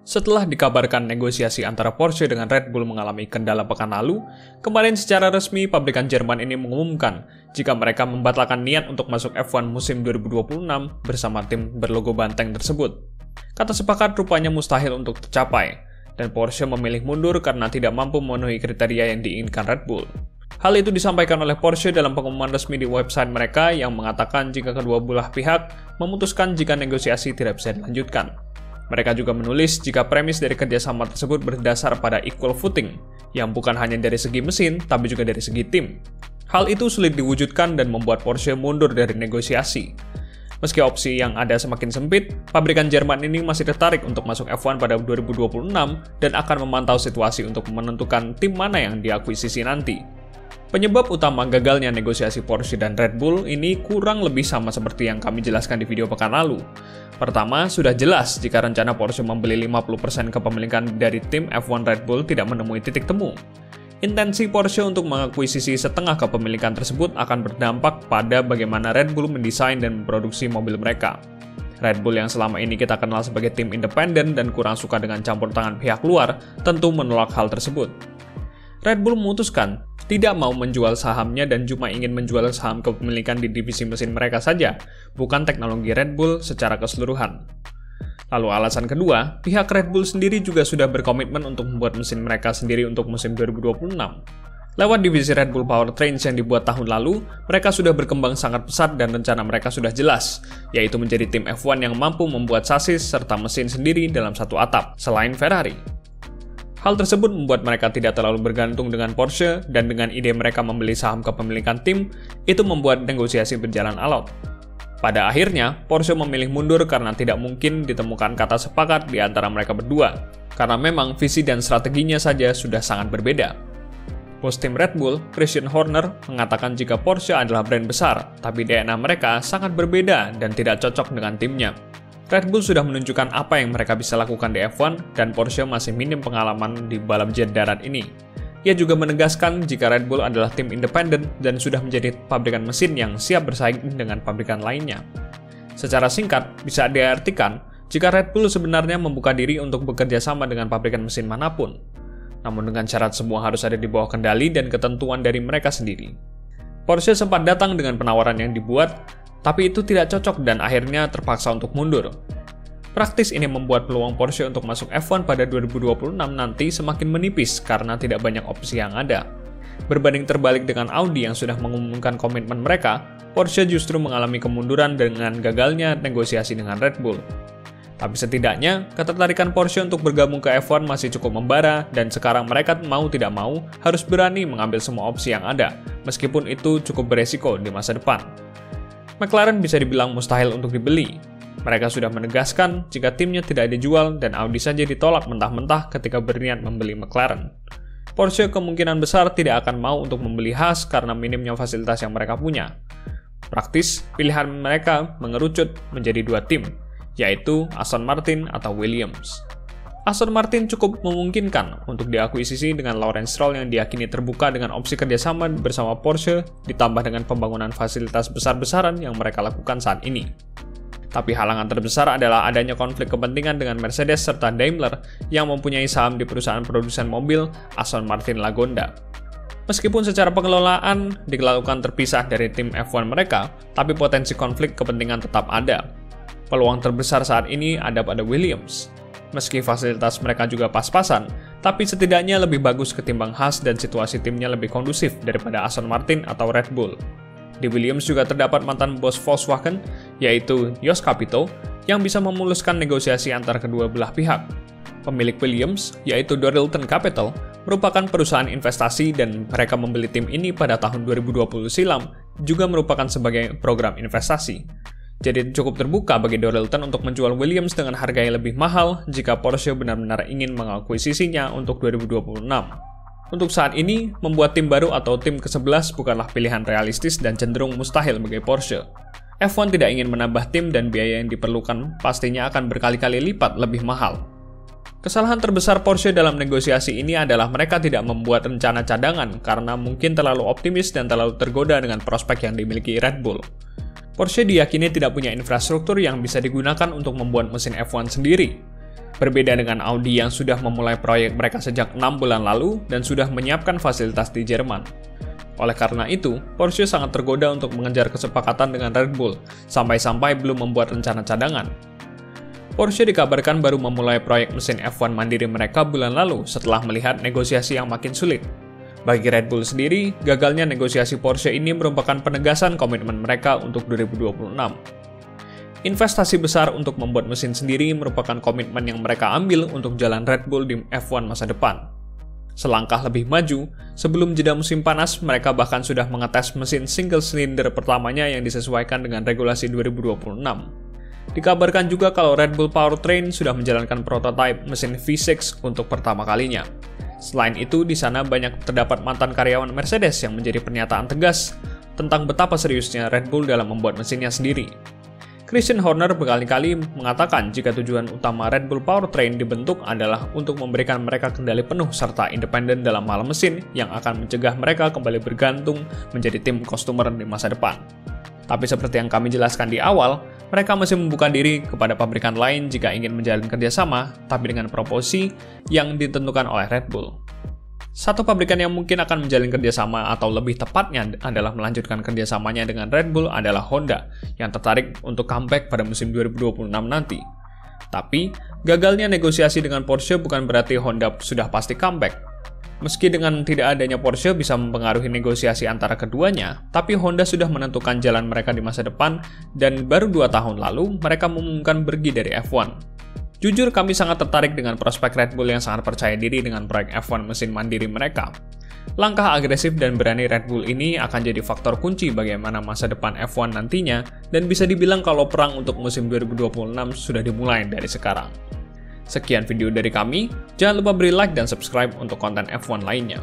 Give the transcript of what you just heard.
Setelah dikabarkan negosiasi antara Porsche dengan Red Bull mengalami kendala pekan lalu, kemarin secara resmi pabrikan Jerman ini mengumumkan jika mereka membatalkan niat untuk masuk F1 musim 2026 bersama tim berlogo banteng tersebut. Kata sepakat rupanya mustahil untuk tercapai, dan Porsche memilih mundur karena tidak mampu memenuhi kriteria yang diinginkan Red Bull. Hal itu disampaikan oleh Porsche dalam pengumuman resmi di website mereka yang mengatakan jika kedua belah pihak memutuskan jika negosiasi tidak bisa dilanjutkan. Mereka juga menulis jika premis dari kerjasama tersebut berdasar pada equal footing, yang bukan hanya dari segi mesin, tapi juga dari segi tim. Hal itu sulit diwujudkan dan membuat Porsche mundur dari negosiasi. Meski opsi yang ada semakin sempit, pabrikan Jerman ini masih tertarik untuk masuk F1 pada 2026 dan akan memantau situasi untuk menentukan tim mana yang diakuisisi nanti. Penyebab utama gagalnya negosiasi Porsche dan Red Bull ini kurang lebih sama seperti yang kami jelaskan di video pekan lalu. Pertama, sudah jelas jika rencana Porsche membeli 50% kepemilikan dari tim F1 Red Bull tidak menemui titik temu. Intensi Porsche untuk mengakuisisi setengah kepemilikan tersebut akan berdampak pada bagaimana Red Bull mendesain dan memproduksi mobil mereka. Red Bull yang selama ini kita kenal sebagai tim independen dan kurang suka dengan campur tangan pihak luar, tentu menolak hal tersebut. Red Bull memutuskan tidak mau menjual sahamnya dan cuma ingin menjual saham kepemilikan di divisi mesin mereka saja, bukan teknologi Red Bull secara keseluruhan. Lalu alasan kedua, pihak Red Bull sendiri juga sudah berkomitmen untuk membuat mesin mereka sendiri untuk musim 2026. Lewat divisi Red Bull Powertrains yang dibuat tahun lalu, mereka sudah berkembang sangat pesat dan rencana mereka sudah jelas, yaitu menjadi tim F1 yang mampu membuat sasis serta mesin sendiri dalam satu atap, selain Ferrari. Hal tersebut membuat mereka tidak terlalu bergantung dengan Porsche, dan dengan ide mereka membeli saham kepemilikan tim, itu membuat negosiasi berjalan alot. Pada akhirnya, Porsche memilih mundur karena tidak mungkin ditemukan kata sepakat di antara mereka berdua, karena memang visi dan strateginya saja sudah sangat berbeda. Bos tim Red Bull, Christian Horner, mengatakan jika Porsche adalah brand besar, tapi DNA mereka sangat berbeda dan tidak cocok dengan timnya. Red Bull sudah menunjukkan apa yang mereka bisa lakukan di F1 dan Porsche masih minim pengalaman di balap jet darat ini. Ia juga menegaskan jika Red Bull adalah tim independen dan sudah menjadi pabrikan mesin yang siap bersaing dengan pabrikan lainnya. Secara singkat, bisa diartikan jika Red Bull sebenarnya membuka diri untuk bekerja sama dengan pabrikan mesin manapun. Namun dengan syarat semua harus ada di bawah kendali dan ketentuan dari mereka sendiri. Porsche sempat datang dengan penawaran yang dibuat, tapi itu tidak cocok dan akhirnya terpaksa untuk mundur. Praktis ini membuat peluang Porsche untuk masuk F1 pada 2026 nanti semakin menipis karena tidak banyak opsi yang ada. Berbanding terbalik dengan Audi yang sudah mengumumkan komitmen mereka, Porsche justru mengalami kemunduran dengan gagalnya negosiasi dengan Red Bull. Tapi setidaknya, ketertarikan Porsche untuk bergabung ke F1 masih cukup membara dan sekarang mereka mau tidak mau harus berani mengambil semua opsi yang ada, meskipun itu cukup beresiko di masa depan. McLaren bisa dibilang mustahil untuk dibeli. Mereka sudah menegaskan jika timnya tidak dijual dan Audi saja ditolak mentah-mentah ketika berniat membeli McLaren. Porsche kemungkinan besar tidak akan mau untuk membeli Haas karena minimnya fasilitas yang mereka punya. Praktis, pilihan mereka mengerucut menjadi dua tim, yaitu Aston Martin atau Williams. Aston Martin cukup memungkinkan untuk diakuisisi dengan Lawrence Stroll yang diyakini terbuka dengan opsi kerjasama bersama Porsche ditambah dengan pembangunan fasilitas besar-besaran yang mereka lakukan saat ini. Tapi halangan terbesar adalah adanya konflik kepentingan dengan Mercedes serta Daimler yang mempunyai saham di perusahaan produsen mobil Aston Martin Lagonda. Meskipun secara pengelolaan dilakukan terpisah dari tim F1 mereka, tapi potensi konflik kepentingan tetap ada. Peluang terbesar saat ini ada pada Williams. Meski fasilitas mereka juga pas-pasan, tapi setidaknya lebih bagus ketimbang Haas dan situasi timnya lebih kondusif daripada Aston Martin atau Red Bull. Di Williams juga terdapat mantan bos Volkswagen, yaitu Jost Capito, yang bisa memuluskan negosiasi antara kedua belah pihak. Pemilik Williams, yaitu Dorilton Capital, merupakan perusahaan investasi dan mereka membeli tim ini pada tahun 2020 silam, juga merupakan sebagai program investasi. Jadi cukup terbuka bagi Dorilton untuk menjual Williams dengan harga yang lebih mahal jika Porsche benar-benar ingin mengakuisisinya untuk 2026. Untuk saat ini, membuat tim baru atau tim ke-11 bukanlah pilihan realistis dan cenderung mustahil bagi Porsche. F1 tidak ingin menambah tim dan biaya yang diperlukan pastinya akan berkali-kali lipat lebih mahal. Kesalahan terbesar Porsche dalam negosiasi ini adalah mereka tidak membuat rencana cadangan karena mungkin terlalu optimis dan terlalu tergoda dengan prospek yang dimiliki Red Bull. Porsche diyakini tidak punya infrastruktur yang bisa digunakan untuk membuat mesin F1 sendiri. Berbeda dengan Audi yang sudah memulai proyek mereka sejak 6 bulan lalu dan sudah menyiapkan fasilitas di Jerman. Oleh karena itu, Porsche sangat tergoda untuk mengejar kesepakatan dengan Red Bull, sampai-sampai belum membuat rencana cadangan. Porsche dikabarkan baru memulai proyek mesin F1 mandiri mereka bulan lalu setelah melihat negosiasi yang makin sulit. Bagi Red Bull sendiri, gagalnya negosiasi Porsche ini merupakan penegasan komitmen mereka untuk 2026. Investasi besar untuk membuat mesin sendiri merupakan komitmen yang mereka ambil untuk jalan Red Bull di F1 masa depan. Selangkah lebih maju, sebelum jeda musim panas, mereka bahkan sudah mengetes mesin single cylinder pertamanya yang disesuaikan dengan regulasi 2026. Dikabarkan juga kalau Red Bull Powertrain sudah menjalankan prototipe mesin V6 untuk pertama kalinya. Selain itu, di sana banyak terdapat mantan karyawan Mercedes yang menjadi pernyataan tegas tentang betapa seriusnya Red Bull dalam membuat mesinnya sendiri. Christian Horner berkali-kali mengatakan jika tujuan utama Red Bull Powertrain dibentuk adalah untuk memberikan mereka kendali penuh serta independen dalam hal mesin yang akan mencegah mereka kembali bergantung menjadi tim customer di masa depan. Tapi seperti yang kami jelaskan di awal, mereka masih membuka diri kepada pabrikan lain jika ingin menjalin kerjasama, tapi dengan proporsi yang ditentukan oleh Red Bull. Satu pabrikan yang mungkin akan menjalin kerjasama atau lebih tepatnya adalah melanjutkan kerjasamanya dengan Red Bull adalah Honda, yang tertarik untuk comeback pada musim 2026 nanti. Tapi, gagalnya negosiasi dengan Porsche bukan berarti Honda sudah pasti comeback. Meski dengan tidak adanya Porsche bisa mempengaruhi negosiasi antara keduanya, tapi Honda sudah menentukan jalan mereka di masa depan dan baru 2 tahun lalu mereka mengumumkan pergi dari F1. Jujur kami sangat tertarik dengan prospek Red Bull yang sangat percaya diri dengan proyek F1 mesin mandiri mereka. Langkah agresif dan berani Red Bull ini akan jadi faktor kunci bagaimana masa depan F1 nantinya dan bisa dibilang kalau perang untuk musim 2026 sudah dimulai dari sekarang. Sekian video dari kami, jangan lupa beri like dan subscribe untuk konten F1 lainnya.